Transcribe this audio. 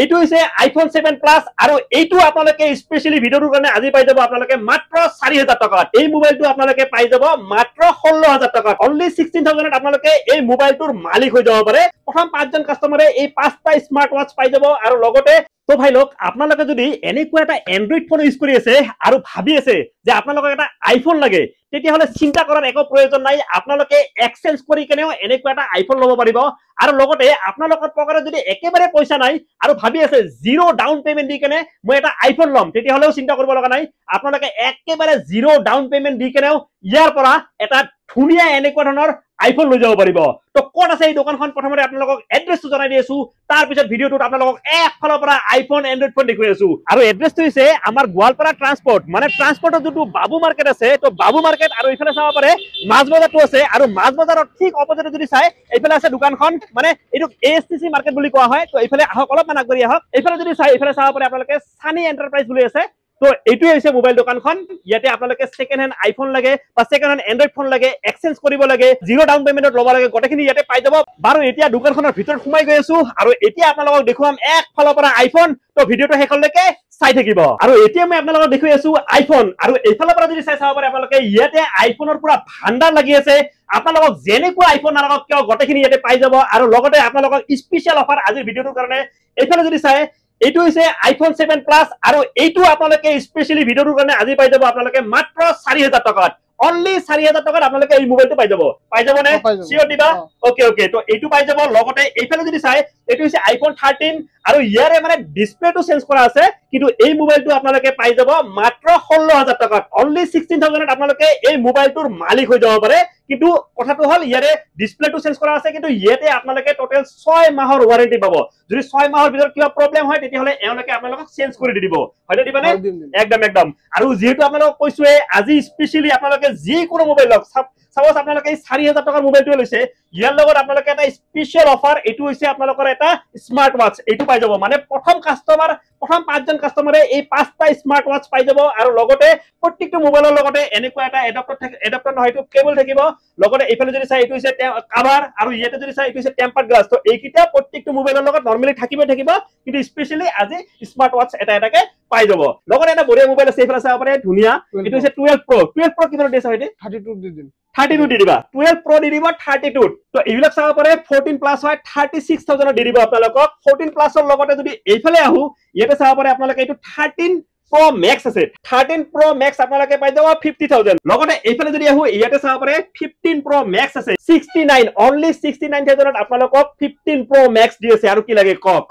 এইটো হৈছে iPhone 7 plus আৰু এইটো আপোনালোকে স্পেশালি ভিডিওৰ কাৰণে আজি পাই যাব আপোনালোকে মাত্ৰ 4000 টকাত এই মোবাইলটো আপোনালোকে পাই যাব মাত্ৰ 16000 টকাত অনলি 16000ত আপোনালোকে এই মোবাইলটোৰ মালিক হৈ যাব পাৰে প্ৰথম 5 জন কাস্টমাৰে এই 5টা স্মাৰ্ট ওয়াচ পাই যাব আৰু লগতে তো ভাই লোক আপোনালোকে যদি এনেকুৱা এটা এন্ড্ৰইড ফোন ইউজ কৰি আছে আৰু ভাবি আছে যে আপোনালোকক এটা আইফোন লাগে তেতিয়া হলে চিন্তা কৰাৰ একো প্ৰয়োজন নাই আপোনালোকে এক্সচেঞ্জ কৰি কেনেও এনেকুৱা এটা আইফোন ল'ব পাৰিব আৰু লগতে আপোনালোকৰ পকেটত যদি একেবাৰে পইচা নাই আৰু ভাবি আছে জিৰো ডাউন পেমেন্ট দি কেনে মই এটা আইফোন ল'ম তেতিয়া হলেও চিন্তা কৰিব লগা নাই আপোনালোকে একেবাৰে জিৰো ডাউন পেমেন্ট দি কেনেও ইয়াৰ পৰা এটা ধুনিয়া এনেকুৱা ধৰণৰ আইফোন লৈ যাব পাৰিব তো কোন আছে এই দোকানখন প্ৰথমতে আপোনালোকক এড্ৰেছটো জনাই দিছো তাৰ পিছত ভিডিওটোত আপোনালোকক একফালৰ পৰা আইফোন এন্ড্ৰইড ফোন দেখুৱাই আছো আৰু এড্ৰেছটো হৈছে আমাৰ গোৱালপাৰা ট্ৰান্সপোৰ্ট মানে ট্ৰান্সপোৰ্টৰ যোনটো বাবু মাৰ্কেট আছে তো বাবু মাৰ্কেট আৰু ইফালে চাব পাৰে মাছ বজাৰটো আছে আৰু মাছ বজাৰৰ ঠিক অপজিটে যদি চাই এইফালে আছে দোকানখন মানে এইটো এএসটিসি মাৰ্কেট বুলি কোৱা হয় তো এইফালে আহক অলপমান আগবাঢ়ি আহক এইফালে যদি চাই এইফালে চাব পাৰে আপোনালোকে সানি এন্টাৰপ্ৰাইজ বুলি আছে তো এইটোই হৈছে মোবাইল দোকানখন ইয়াতে আপোনালোকে সেকেন্ড হ্যান্ড আইফোন লাগে বা সেকেন্ড হ্যান্ড এন্ড্ৰইড ফোন লাগে এক্সচেঞ্জ কৰিব লাগে জিৰো ডাউন পেমেন্টত ল'ব লাগে গটেখিনি ইয়াতে পাই যাব বাৰু এতিয়া দোকানখনৰ ভিতৰত সোমাই গৈ আছো আৰু এতিয়া আপোনালোকক দেখুৱাম একফালৰ পৰা আইফোন তো ভিডিওটো শেষলৈকে চাই থাকিব আৰু এতিয়া মই আপোনালোকক দেখুৱাই আছো আইফোন আৰু এইফালৰ পৰা যদি চাই চাব পাৰে আপোনালোকে ইয়াতে আইফোনৰ পুৰা ভাণ্ডাৰ লাগি আছে আপোনালোকক যেনেকুৱা আইফোন নালাগক কিয় গটেখিনি ইয়াতে পাই যাব আৰু লগতে আপোনালোকক স্পেশাল অফাৰ আজিৰ ভিডিওটোৰ কাৰণে এইফালে যদি চাই এইটো হৈছে আইফোন 7 প্লাস আৰু এইটো আপোনালোকে স্পেশালি ভিডিওটোৰ কাৰণে আজি পাই যাব আপোনালোকে মাত্ৰ 4000 টকাত অনলি 4000 টকাত আপোনালোকে এই মোবাইলটো পাই যাব নে সিওৰ দিবা ওকে তো এইটো পাই যাব লগতে এইফালে যদি চাই এইটো হৈছে আইফোন 13 আৰু ইয়াৰে মানে ডিসপ্লেটো চেঞ্জ কৰা আছে কিন্তু এই মোবাইলটো আপোনালোকে পাই যাব মাত্ৰ 16000 টকাত অনলি 16000ত আপোনালোকে এই মোবাইলটোৰ মালিক হৈ যাব পাৰে কিন্তু কথাটো হল ইয়াৰে ডিসপ্লেটো চেঞ্জ কৰা আছে কিন্তু ইয়াতে আপোনালোকে টোটাল 6 মাহৰ ওয়াৰেন্টি পাব যদি 6 মাহৰ ভিতৰত কিবা প্ৰবলেম হয় তেতিয়া হলে এওঁলোকে আপোনালোকক চেঞ্জ কৰি দিব হয়নে দিবানে একদম আৰু যেহেতু আপোনালোকক কৈছোৱে আজি স্পেশালি আপোনালোকে যি কোনো মোবাইল লওক সাপোজ আপোনালোকে 4000 টকাৰ মোবাইলটো লৈছে ইয়াৰ লগত আপোনালোকে এটা স্পেশাল অফাৰ এটো হৈছে আপোনালোকৰ এটা স্মাৰ্ট ওয়াচ এটো পাই যাব মানে প্ৰথম 5 জন কাস্টমাৰে এই 5টা স্মাৰ্ট ওয়াচ পাই যাব আৰু লগতে প্ৰত্যেকটো মোবাইলৰ লগতে এনেকুৱা এটা এডাপ্টাৰ নহয়টো কেবল থাকিব লগতে এইফালে যদি চাই এটো হৈছে কভাৰ আৰু ইয়াতে যদি চাই এটো হৈছে টেম্পাৰ্ড গ্লাছ তো এইকিটা প্ৰত্যেকটো মোবাইলৰ লগত নৰমালি থাকিব কিন্তু স্পেশালি আজি স্মাৰ্ট ওয়াচ এটাকে পাই যাব লগতে এটা বঢ়িয়া মোবাইল আছে এইফালে চাব পাৰে ধুনিয়া এটো হৈছে 12 Pro কিমান দিছে হয়নে 32 দি দিম 32 দি দিবা 12 Pro দি দিবা 32 তো এইবিলাক চাব পাৰে 14 প্লাস হয় 36000 দি দিব আপোনালোকক 14 প্লাসৰ লগতে যদি এইফালে আহু ইয়াতে চাব পাৰে আপোনালোকে এইটো 13 Pro Max আছে 13 Pro Max আপোনালোকে পাই যাব 50000 লগতে এইফালে যদি আহু ইয়াতে চাব পাৰে 15 Pro Max আছে 69 অনলি 69000ত আপোনালোকক 15 Pro Max দি আছে আৰু কি লাগে কক